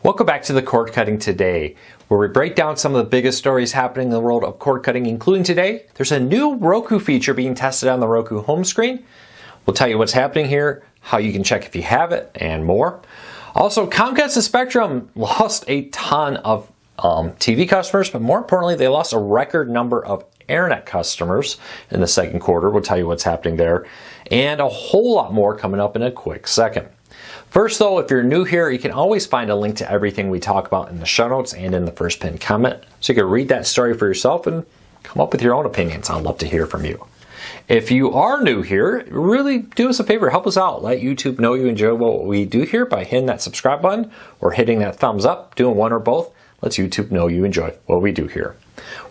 Welcome back to the Cord Cutting Today, where we break down some of the biggest stories happening in the world of cord cutting, including today. There's a new Roku feature being tested on the Roku home screen. We'll tell you what's happening here, how you can check if you have it, and more. Also, Comcast Spectrum lost a ton of TV customers, but more importantly, they lost a record number of internet customers in the second quarter. We'll tell you what's happening there, and a whole lot more coming up in a quick second. First though, if you're new here, you can always find a link to everything we talk about in the show notes and in the first pinned comment, so you can read that story for yourself and come up with your own opinions. I'd love to hear from you. If you are new here, really do us a favor, help us out. Let YouTube know you enjoy what we do here by hitting that subscribe button or hitting that thumbs up. Doing one or both lets YouTube know you enjoy what we do here.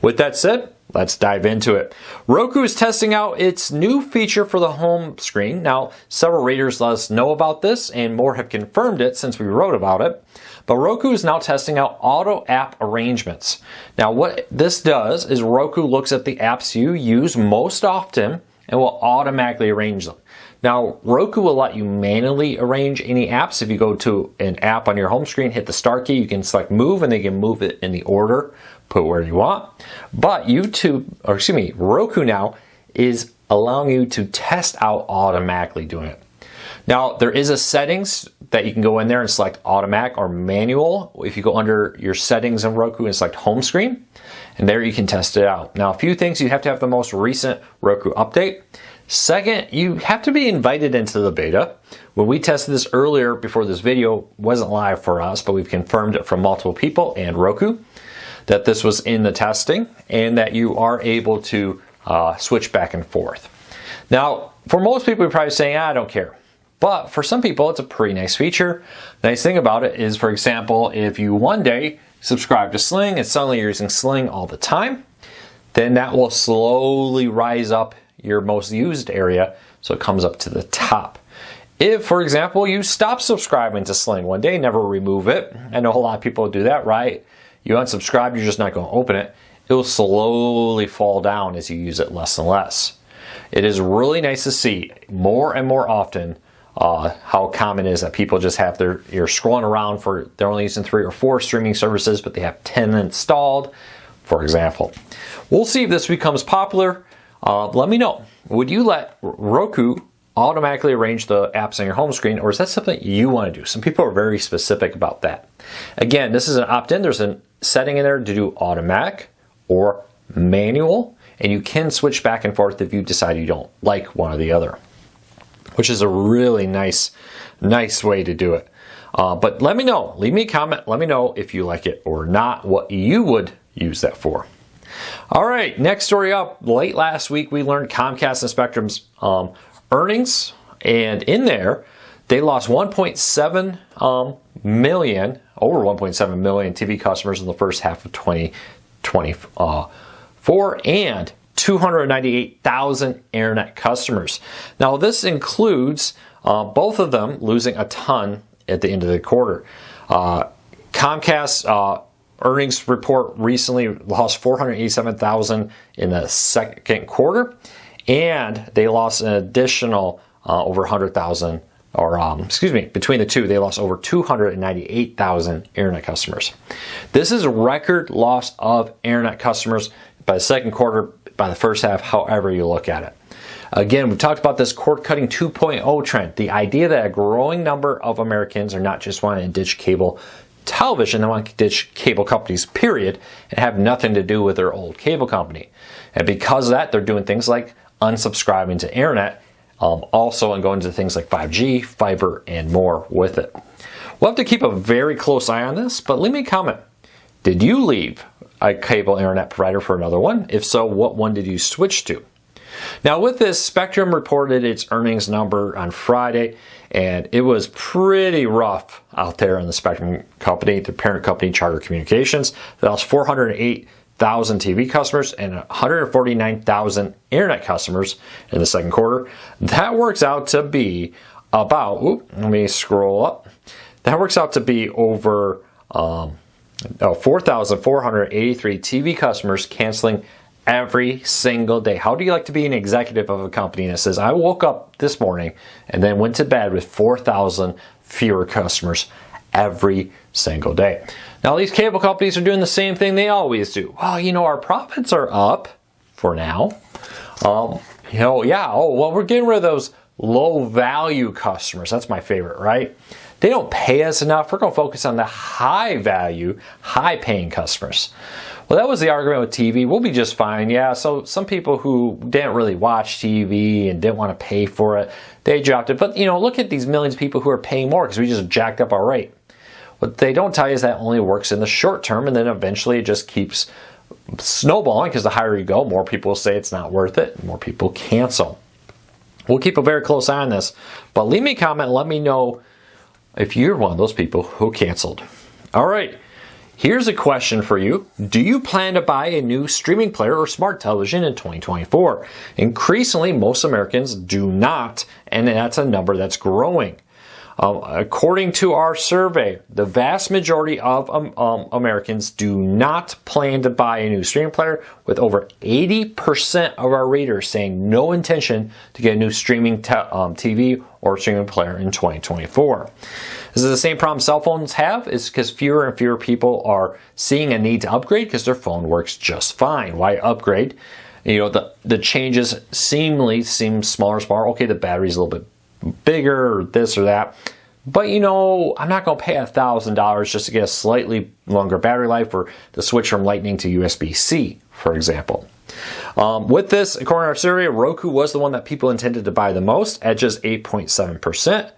With that said, let's dive into it. Roku is testing out its new feature for the home screen. Now, several readers let us know about this, and more have confirmed it since we wrote about it. But Roku is now testing out auto app arrangements. Now, what this does is Roku looks at the apps you use most often and will automatically arrange them. Now, Roku will let you manually arrange any apps. If you go to an app on your home screen, hit the start key, you can select move, and they can move it in the order, put it where you want. But Roku now is allowing you to test out automatically doing it. Now, there is a settings that you can go in there and select automatic or manual. If you go under your settings in Roku and select home screen, and there you can test it out. Now, a few things: you have to have the most recent Roku update. Second, you have to be invited into the beta. When we tested this earlier before this video, wasn't live for us, but we've confirmed it from multiple people and Roku that this was in the testing and that you are able to switch back and forth. Now, for most people, you're probably saying, I don't care. But for some people, it's a pretty nice feature. The nice thing about it is, for example, if you one day subscribe to Sling and suddenly you're using Sling all the time, then that will slowly rise up your most used area, so it comes up to the top. If, for example, you stop subscribing to Sling one day, never remove it. I know a lot of people do that, right? You unsubscribe, you're just not going to open it. It will slowly fall down as you use it less and less. It is really nice to see more and more often how common it is that people just have you're scrolling around they're only using 3 or 4 streaming services, but they have 10 installed, for example. We'll see if this becomes popular. Let me know. Would you let Roku automatically arrange the apps on your home screen, or is that something you want to do? Some people are very specific about that. Again, this is an opt-in. There's a setting in there to do automatic or manual, and you can switch back and forth if you decide you don't like one or the other, which is a really nice way to do it. But let me know. Leave me a comment. Let me know if you like it or not, what you would use that for. All right, next story up. Late last week, we learned Comcast and Spectrum's earnings, and in there, they lost 1.7 million, over 1.7 million TV customers in the first half of 2024, and 298,000 internet customers. Now, this includes both of them losing a ton at the end of the quarter. Comcast earnings report recently lost 487,000 in the second quarter, and they lost an additional over 100,000, between the two, they lost over 298,000 internet customers. This is a record loss of internet customers by the second quarter, by the first half, however you look at it. Again, we've talked about this cord cutting 2.0 trend, the idea that a growing number of Americans are not just wanting to ditch cable television, they want to ditch cable companies, period, and have nothing to do with their old cable company. And because of that, they're doing things like unsubscribing to internet, also, and going to things like 5G, fiber, and more with it. We'll have to keep a very close eye on this, but leave me a comment. Did you leave a cable internet provider for another one? If so, what one did you switch to? Now, with this, Spectrum reported its earnings number on Friday, and it was pretty rough out there in the Spectrum company, the parent company, Charter Communications. They lost 408,000 TV customers and 149,000 internet customers in the second quarter. That works out to be about, let me scroll up. That works out to be over 4,483 TV customers canceling every single day. How do you like to be an executive of a company that says, I woke up this morning and then went to bed with 4,000 fewer customers every single day. Now, these cable companies are doing the same thing they always do. Well, you know, our profits are up for now. You know, yeah, oh, well, we're getting rid of those low value customers. That's my favorite, right? They don't pay us enough. We're going to focus on the high value, high paying customers. Well, that was the argument with TV. We'll be just fine. Yeah, so some people who didn't really watch TV and didn't want to pay for it, they dropped it. But, you know, look at these millions of people who are paying more because we just jacked up our rate. What they don't tell you is that only works in the short term, and then eventually it just keeps snowballing because the higher you go, more people will say it's not worth it, and more people cancel. We'll keep a very close eye on this, but leave me a comment and let me know if you're one of those people who canceled. All right, here's a question for you. Do you plan to buy a new streaming player or smart television in 2024? Increasingly, most Americans do not, and that's a number that's growing. According to our survey, the vast majority of Americans do not plan to buy a new streaming player, with over 80% of our readers saying no intention to get a new streaming TV or streaming player in 2024. This is the same problem cell phones have, is because fewer and fewer people are seeing a need to upgrade because their phone works just fine. Why upgrade? You know, the changes seem smaller and smaller. Okay, the battery's a little bit bigger or this or that, but you know, I'm not going to pay $1,000 just to get a slightly longer battery life or to switch from Lightning to USB-C, for example. With this, according to our survey, Roku was the one that people intended to buy the most at just 8.7%.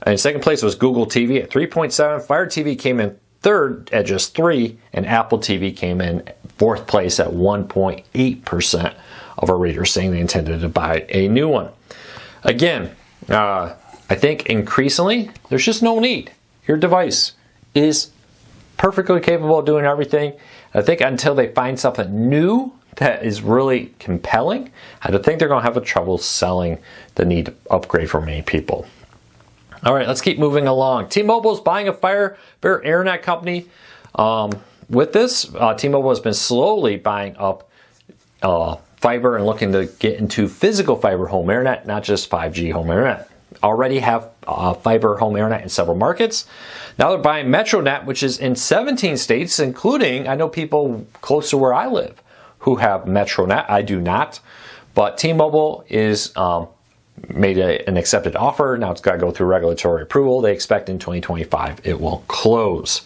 And in second place was Google TV at 3.7%. Fire TV came in third at just 3%, and Apple TV came in fourth place at 1.8% of our readers saying they intended to buy a new one. Again, I think increasingly, there's just no need. Your device is perfectly capable of doing everything. I think until they find something new that is really compelling, I don't think they're going to have trouble selling the need to upgrade for many people. All right, let's keep moving along. T-Mobile is buying a fiber internet company. With this, T-Mobile has been slowly buying up fiber and looking to get into physical fiber home internet, not just 5G home internet. Already have fiber home internet in several markets. Now they're buying Metronet, which is in 17 states, including, I know people close to where I live who have Metronet. I do not. But T-Mobile is made an accepted offer. Now it's got to go through regulatory approval. They expect in 2025 it will close.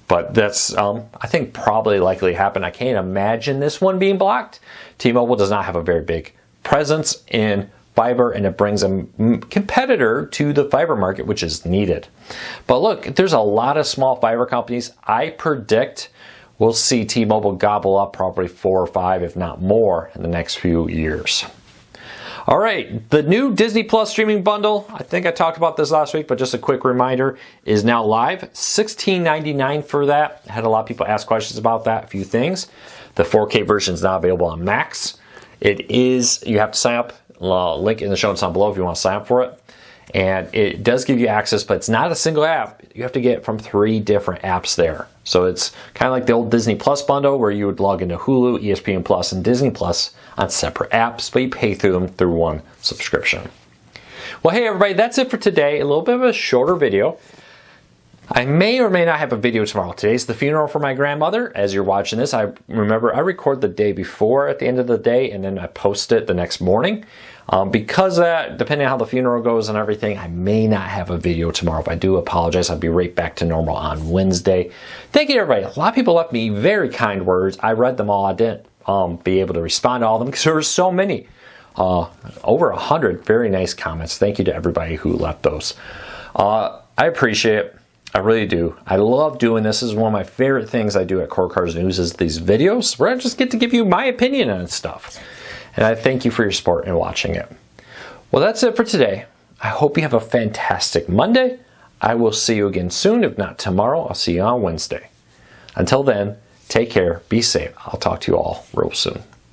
But that's, I think, probably likely to happen. I can't imagine this one being blocked. T-Mobile does not have a very big presence in fiber, and it brings a competitor to the fiber market, which is needed. But look, there's a lot of small fiber companies. I predict we'll see T-Mobile gobble up probably 4 or 5, if not more, in the next few years. All right, the new Disney Plus streaming bundle, I think I talked about this last week, but just a quick reminder, is now live. $16.99 for that. I had a lot of people ask questions about that, a few things. The 4K version is now available on Max. It is, you have to sign up. Link in the show notes down below if you want to sign up for it. And it does give you access, but it's not a single app. You have to get it from 3 different apps there. So it's kind of like the old Disney Plus bundle where you would log into Hulu, ESPN Plus, and Disney Plus on separate apps, but you pay through them through one subscription. Well, hey everybody, that's it for today. A little bit of a shorter video. I may or may not have a video tomorrow. Today's the funeral for my grandmother. As you're watching this, I remember I record the day before at the end of the day, and then I post it the next morning. Because depending on how the funeral goes and everything, I may not have a video tomorrow. If I do, apologize. I'll be right back to normal on Wednesday. Thank you, everybody. A lot of people left me very kind words. I read them all. I didn't be able to respond to all of them because there were so many. Over 100 very nice comments. Thank you to everybody who left those. I appreciate it. I really do. I love doing this. This is one of my favorite things I do at Core Cars News is these videos where I just get to give you my opinion on stuff. And I thank you for your support and watching it. Well, that's it for today. I hope you have a fantastic Monday. I will see you again soon. If not tomorrow, I'll see you on Wednesday. Until then, take care, be safe. I'll talk to you all real soon.